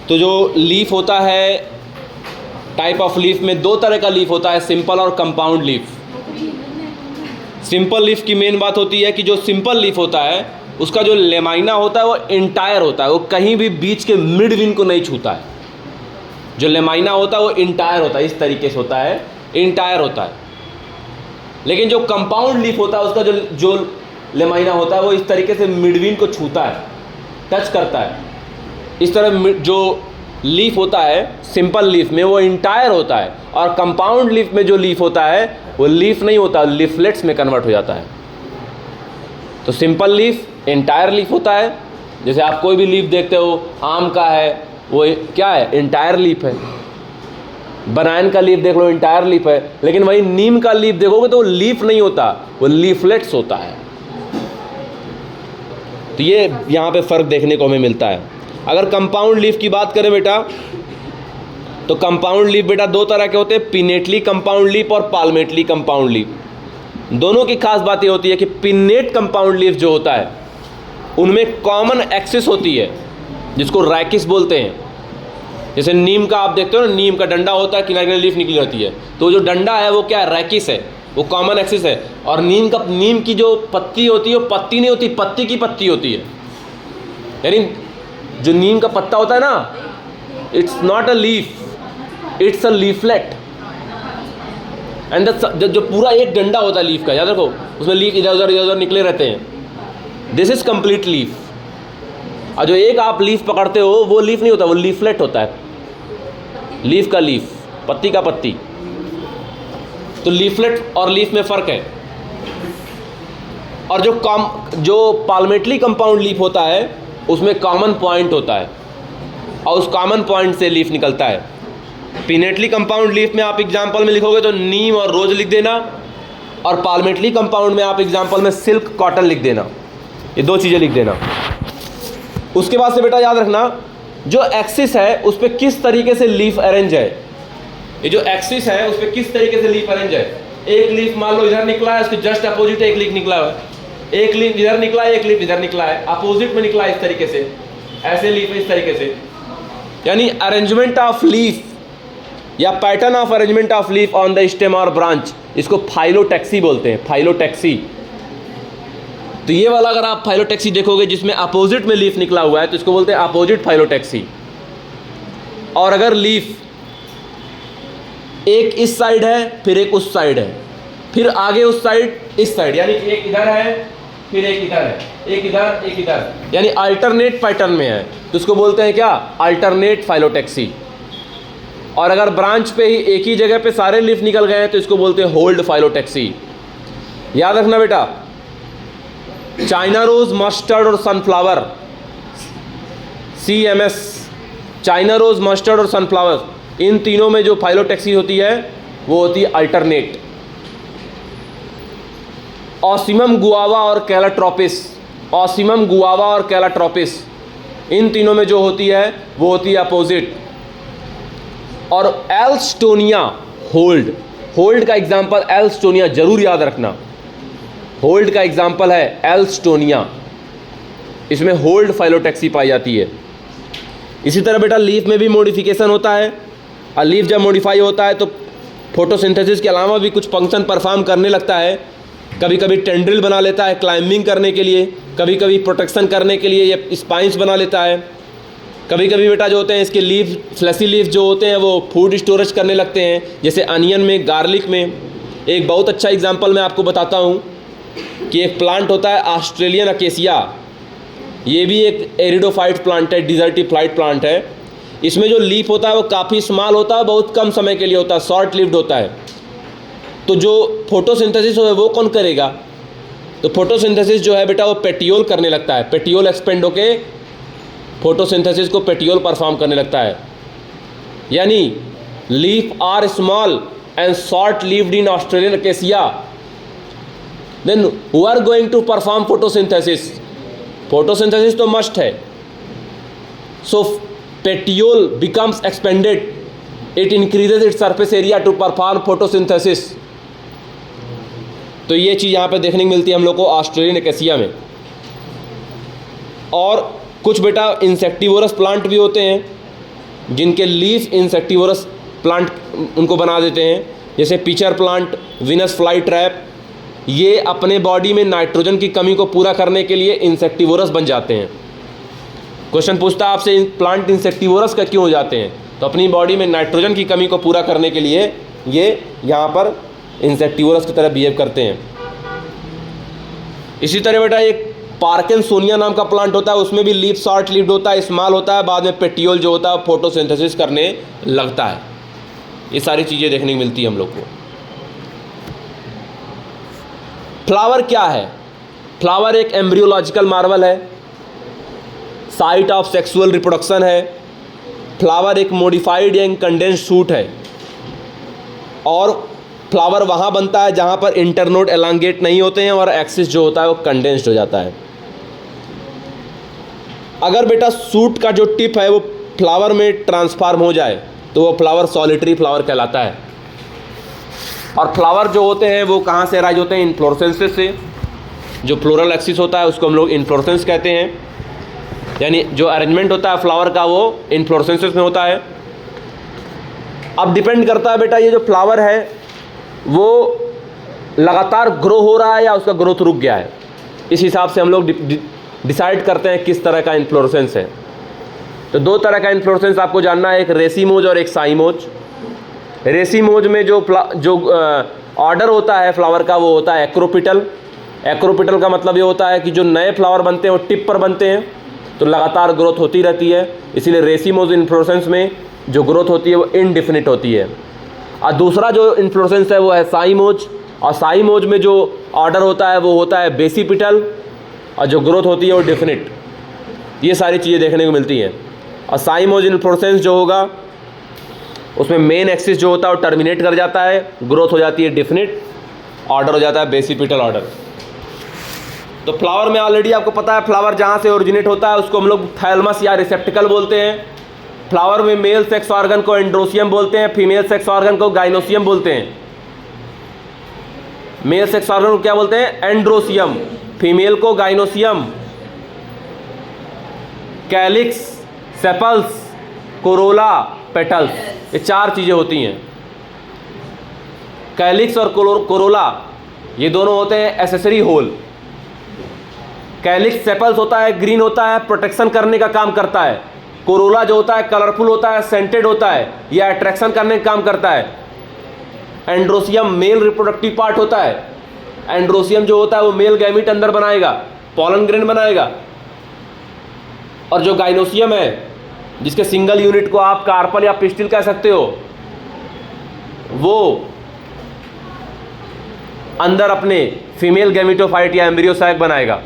तो जो लीफ होता है, टाइप ऑफ लीफ में दो तरह का लीफ होता है, सिंपल और कंपाउंड लीफ। सिंपल लीफ की मेन बात होती है कि जो सिंपल लीफ होता है उसका जो लेमाइना होता है वो इंटायर होता है, वो कहीं भी बीच के मिड विंग को नहीं छूता है। जो लेमाइना होता है वो इंटायर होता है, इस तरीके से होता है, इंटायर होता है। लेकिन जो कंपाउंड लीफ होता है उसका जो लेमाइना होता है वो इस तरीके से मिडविन को छूता है, टच करता है। इस तरह जो लीफ होता है सिंपल लीफ में वो इंटायर होता है, और कंपाउंड लीफ में जो लीफ होता है वो लीफ नहीं होता, लीफलेट्स में कन्वर्ट हो जाता है। तो सिंपल लीफ इंटायर लीफ होता है। जैसे आप कोई भी लीफ देखते हो, आम का है वो क्या है, इंटायर लीफ है। बनान का लीफ देख लो, इंटायर लीफ है। लेकिन वही नीम का लीफ देखोगे तो वो लीफ नहीं होता, वो लीफलेट्स होता है। तो ये यहाँ पे फ़र्क देखने को हमें मिलता है। अगर कंपाउंड लीफ की बात करें बेटा, तो कंपाउंड लीफ बेटा दो तरह के होते हैं, पिनेटली कंपाउंड लीफ और पाल्मेटली कंपाउंड लीफ। दोनों की खास बात ये होती है कि पिनेट कंपाउंड लीफ जो होता है उनमें कॉमन एक्सिस होती है, जिसको रैकिस बोलते हैं। जैसे नीम का आप देखते हो ना, नीम का डंडा होता है, किनारे लीफ निकली रहती है, तो जो डंडा है वो क्या है, रैकिस है, वो कॉमन एक्सिस है। और नीम की जो पत्ती होती है वो पत्ती नहीं होती, पत्ती की पत्ती होती है। यानी जो नीम का पत्ता होता है ना, it's not a leaf, it's a leaflet. And जो पूरा एक डंडा होता है लीफ का, याद रखो, उसमें लीफ इधर उधर निकले रहते हैं, दिस इज कंप्लीट लीफ। और जो एक आप लीफ पकड़ते हो वो लीफ नहीं होता, वो लीफलेट होता है, लीफ का लीफ, पत्ती का पत्ती। तो लीफलेट और लीफ में फ़र्क है। और जो पाल्मेटली कंपाउंड लीफ होता है उसमें कॉमन पॉइंट होता है, और उस कॉमन पॉइंट से लीफ निकलता है। पिनेटली कंपाउंड लीफ में आप एग्जाम्पल में लिखोगे तो नीम और रोज लिख देना, और पाल्मेटली कंपाउंड में आप एग्जाम्पल में सिल्क कॉटन लिख देना, ये दो चीज़ें लिख देना। उसके बाद से बेटा याद रखना, जो एक्सिस है उस पर किस तरीके से लीफ अरेंज है। ये जो एक्सिस है उस पर किस तरीके से लीफ अरेंज है। एक लीफ मान लो इधर निकला है, उसके जस्ट अपोजिट एक लीफ निकला है, एक लीफ इधर निकला है, एक लीफ इधर निकला है, अपोजिट में निकला है, इस तरीके से, ऐसे लीफ है इस तरीके से। यानी अरेंजमेंट ऑफ लीफ या pattern of arrangement of leaf on the stem और ब्रांच, इसको फाइलोटैक्सी बोलते हैं, फाइलोटैक्सी। तो ये वाला अगर आप फाइलोटैक्सी देखोगे जिसमें अपोजिट में लीफ निकला हुआ है तो इसको बोलते हैं अपोजिट फाइलोटैक्सी। और अगर लीफ एक इस साइड है फिर एक उस साइड है, फिर आगे उस साइड इस साइड, यानी एक इधर है फिर एक इधर है, एक इधर एक इधर, यानी अल्टरनेट पैटर्न में है, तो इसको बोलते हैं क्या, अल्टरनेट फाइलोटैक्सी। और अगर ब्रांच पे ही एक ही जगह पे सारे लीफ निकल गए हैं तो इसको बोलते हैं होल्ड फाइलोटैक्सी। याद रखना बेटा, चाइना रोज, मस्टर्ड और sunflower, CMS, China rose, mustard और सनफ्लावर, इन तीनों में जो फाइलोटैक्सी होती है वो होती है अल्टरनेट। ऑसिमम गुआवा और कैलाट्रोपिस, ऑसिमम गुआवा और कैलाट्रोपिस, इन तीनों में जो होती है वो होती है अपोजिट। और एल्स्टोनिया होल्ड, होल्ड का एग्जाम्पल एल्स्टोनिया जरूर याद रखना, होल्ड का एग्जाम्पल है एल्स्टोनिया, इसमें होल्ड फाइलोटैक्सी पाई जाती है। इसी तरह बेटा लीफ में भी मॉडिफिकेशन होता है, और लीफ जब मॉडिफाई होता है तो फोटोसिंथेसिस के अलावा भी कुछ फंक्शन परफॉर्म करने लगता है। कभी कभी टेंड्रिल बना लेता है क्लाइंबिंग करने के लिए, कभी कभी प्रोटेक्शन करने के लिए ये स्पाइंस बना लेता है। कभी कभी बेटा जो होते हैं इसके लीफ, फ्लैसी लीफ जो होते हैं वो फूड स्टोरेज करने लगते हैं, जैसे अनियन में, गार्लिक में। एक बहुत अच्छा एग्जाम्पल मैं आपको बताता हूँ कि एक प्लांट होता है ऑस्ट्रेलियन अकेसिया, ये भी एक एरिडोफाइट प्लांट है, डिजर्टिफाइड प्लांट है। इसमें जो लीफ होता है वो काफ़ी स्मॉल होता है, बहुत कम समय के लिए होता है, शॉर्ट लिव्ड होता है। तो जो फोटोसिंथेसिस है वो कौन करेगा, तो फोटोसिंथेसिस जो है बेटा वो पेटियोल करने लगता है, पेटियोल एक्सपेंड होके फोटोसिंथेसिस को पेटियोल परफॉर्म करने लगता है। यानी leaf are small and short lived in Australian acacia, then who are going to perform photosynthesis, photosynthesis तो मस्ट है। So petiole becomes expanded, it increases its surface area to perform photosynthesis। तो ये चीज़ यहाँ पे देखने को मिलती है हम लोग को ऑस्ट्रेलियन एकेसिया में। और कुछ बेटा इंसेक्टिवोरस प्लांट भी होते हैं, जिनके लीफ इंसेक्टिवोरस प्लांट उनको बना देते हैं, जैसे pitcher plant, Venus fly trap, ये अपने बॉडी में नाइट्रोजन की कमी को पूरा करने के लिए इंसेक्टिवोरस बन जाते हैं। क्वेश्चन पूछता है आपसे प्लांट इंसेक्टिवोरस का क्यों हो जाते हैं, तो अपनी बॉडी में नाइट्रोजन की कमी को पूरा करने के लिए ये यहाँ पर इंसेक्टिवोरस की तरह बिहेव करते हैं। इसी तरह बेटा एक पार्किंसोनिया नाम का प्लांट होता है, उसमें भी लीफ शॉर्ट लीव्ड होता है, स्मॉल होता है, बाद में पेटियोल जो होता है फोटोसिंथेसिस करने लगता है। ये सारी चीज़ें देखने को मिलती है हम लोग को। फ्लावर क्या है? फ्लावर एक एम्ब्रियोलॉजिकल मार्वल है, साइट ऑफ सेक्सुअल रिप्रोडक्शन है। फ्लावर एक मॉडिफाइड या कंडेंस्ड शूट है, और फ्लावर वहाँ बनता है जहाँ पर इंटरनोड एलांगेट नहीं होते हैं और एक्सिस जो होता है वो कंडेंस्ड हो जाता है। अगर बेटा सूट का जो टिप है वो फ्लावर में ट्रांसफॉर्म हो जाए तो वो फ्लावर सॉलिटरी फ्लावर कहलाता है। और फ्लावर जो होते हैं वो कहाँ से राइज होते हैं? इन्फ्लोरेसेंसेस से। जो फ्लोरल एक्सिस होता है उसको हम लोग इन्फ्लोरेसेंस कहते हैं, यानी जो अरेंजमेंट होता है फ्लावर का वो इन्फ्लोरेसेंसेस में होता है। अब डिपेंड करता है बेटा ये जो फ्लावर है वो लगातार ग्रो हो रहा है या उसका ग्रोथ रुक गया है, इस हिसाब से हम लोग डिसाइड करते हैं किस तरह का इन्फ्लोरेसेंस है। तो दो तरह का इन्फ्लोरेसेंस आपको जानना है, एक रेसीमोज और एक साइमोज। रेसीमोज में जो ऑर्डर होता है फ्लावर का वो होता है एक्रोपिटल। एक्रोपिटल का मतलब ये होता है कि जो नए फ्लावर बनते हैं वो टिप पर बनते हैं, तो लगातार ग्रोथ होती रहती है, इसीलिए रेसीमोज इन्फ्लोरेसेंस में जो ग्रोथ होती है वो इनडिफिनिट होती है। और दूसरा जो इन्फ्लोरेसेंस है वो है साइमोज, और साइमोज में जो ऑर्डर होता है वो होता है बेसिपिटल, और जो ग्रोथ होती है वो डिफिनिट। ये सारी चीज़ें देखने को मिलती हैं। और साइमोज इन्फ्लोरेसेंस जो होगा उसमें मेन एक्सिस जो होता है वो टर्मिनेट कर जाता है, ग्रोथ हो जाती है डिफिनिट, ऑर्डर हो जाता है बेसिपिटल ऑर्डर। तो फ्लावर में ऑलरेडी आपको पता है फ्लावर जहाँ से ओरिजिनेट होता है उसको हम लोग थैलमस या रिसेप्टिकल बोलते हैं। फ्लावर में मेल सेक्स ऑर्गन को एंड्रोसियम बोलते हैं, फीमेल सेक्स ऑर्गन को गाइनोसियम बोलते हैं। मेल सेक्स ऑर्गन को क्या बोलते हैं? एंड्रोसियम, फीमेल को gynoecium. Calyx, sepals, Corolla, petals, ये चार चीज़ें होती हैं। कैलिक्स और कोरोला ये दोनों होते हैं एसेसरी होल। कैलिक्स सेपल्स होता है, ग्रीन होता है, प्रोटेक्शन करने का काम करता है। कोरोला जो होता है कलरफुल होता है, सेंटेड होता है, यह अट्रैक्शन करने का काम करता है। एंड्रोसियम मेल रिप्रोडक्टिव पार्ट होता है। एंड्रोसियम जो होता है वो मेल गैमीट अंदर बनाएगा, पॉलन ग्रेन बनाएगा। और जो गाइनोसियम है जिसके सिंगल यूनिट को आप कार्पल या पिस्टिल कह सकते हो, वो अंदर अपने फीमेल गैमेटोफाइट या एम्ब्रियोसाइक बनाएगा।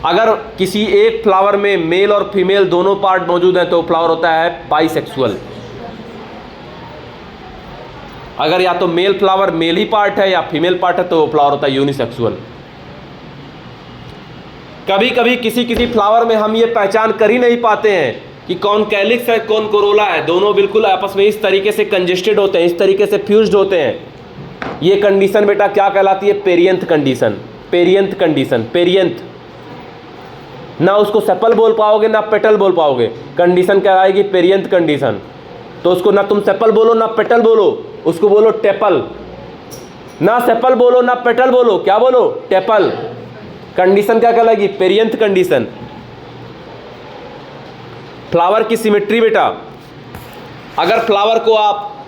अगर किसी एक फ्लावर में मेल और फीमेल दोनों पार्ट मौजूद हैं तो फ्लावर होता है बाइसेक्सुअल। अगर या तो मेल फ्लावर मेल ही पार्ट है या फीमेल पार्ट है तो वो फ्लावर होता है यूनिसेक्सुअल। कभी कभी किसी किसी फ्लावर में हम ये पहचान कर ही नहीं पाते हैं कि कौन कैलिक्स है कौन कोरोला है, दोनों बिल्कुल आपस में इस तरीके से कंजेस्टेड होते हैं, इस तरीके से फ्यूज्ड होते हैं। ये कंडीशन बेटा क्या कहलाती है? Perianth condition. Perianth condition, perianth, ना उसको सेपल बोल पाओगे ना पेटल बोल पाओगे, कंडीशन क्या आएगी? Perianth condition. तो उसको ना तुम सेपल बोलो ना पेटल बोलो, उसको बोलो टेपल। ना सेपल बोलो ना पेटल बोलो, क्या बोलो? टेपल। कंडीशन क्या कहलाएगी? Perianth condition. फ्लावर की सिमेट्री बेटा, अगर फ्लावर को आप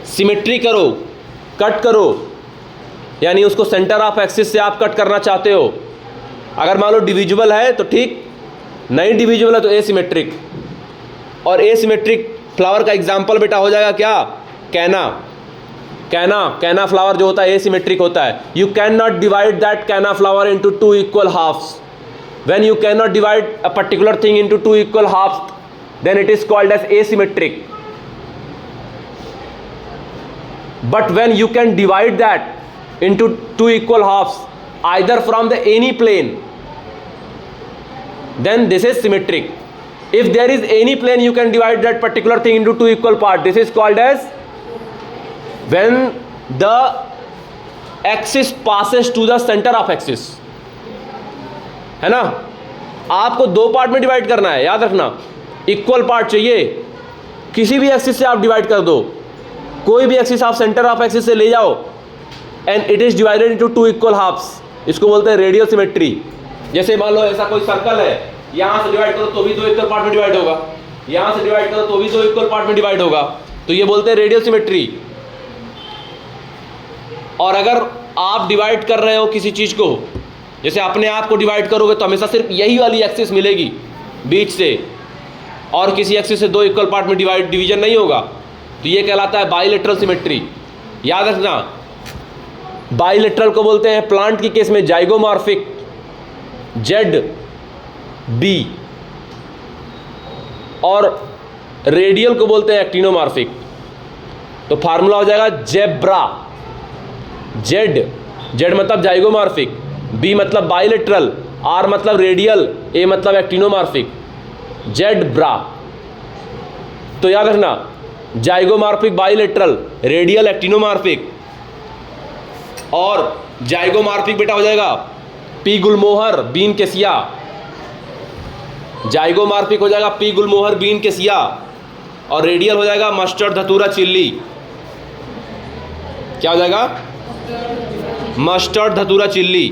सिमेट्री करो, कट करो, यानी उसको सेंटर ऑफ एक्सिस से आप कट करना चाहते हो, अगर मान लो डिविजिबल है तो ठीक, नहीं डिविजिबल है तो एसिमेट्रिक। और एसिमेट्रिक फ्लावर का एग्जाम्पल बेटा हो जाएगा क्या? कैना। कैना फ्लावर जो होता है एसिमेट्रिक होता है। You can not divide that canna flower into two equal halves. When you can not divide a particular thing into two equal halves, then it is called as asymmetric. But when you can divide that into two equal halves either from the any plane, then this is symmetric. If there is any plane you can divide that particular thing into two equal parts, this is called as when the axis passes to the center of axis, है ना? आपको दो part में divide करना है, याद रखना, equal part चाहिए। किसी भी एक्सिस से आप डिवाइड कर दो, कोई भी एक्सिस आप सेंटर ऑफ एक्सिस से ले जाओ and it is divided into two equal halves, इसको बोलते हैं रेडियल सिमेट्री। जैसे मान लो ऐसा कोई सर्कल है, यहां से डिवाइड करो तो भी दो इक्वल पार्ट में डिवाइड होगा, यहां से डिवाइड करो तो भी दो इक्वल पार्ट में डिवाइड होगा, तो ये बोलते हैं रेडियल सिमेट्री। और अगर आप डिवाइड कर रहे हो किसी चीज को, जैसे अपने आप को डिवाइड करोगे तो हमेशा सिर्फ यही वाली एक्सिस मिलेगी बीच से, और किसी एक्सिस से दो इक्वल पार्ट में डिवीजन नहीं होगा, तो ये कहलाता है बाइलेटरल सिमेट्री। याद रखना, बाइलेटरल को बोलते हैं प्लांट की केस में जाइगोमॉर्फिक ZB, और रेडियल को बोलते हैं एक्टिनोमॉर्फिक। तो फार्मूला हो जाएगा जेब्रा, Z मतलब जाइगोमॉर्फिक, B मतलब बाइलेटरल, R मतलब रेडियल, A मतलब एक्टिनोमॉर्फिक, जेब्रा। तो याद रखना, जाइगोमॉर्फिक बाइलेटरल, रेडियल एक्टिनोमॉर्फिक, और जाइगोमॉर्फिक बेटा हो जाएगा P गुलमोहर बीन केसिया, जाइगोमॉर्फिक हो जाएगा P गुलमोहर बीन केसिया, और रेडियल हो जाएगा मस्टर्ड धतूरा चिल्ली। क्या हो जाएगा? मस्टर्ड धतूरा चिल्ली।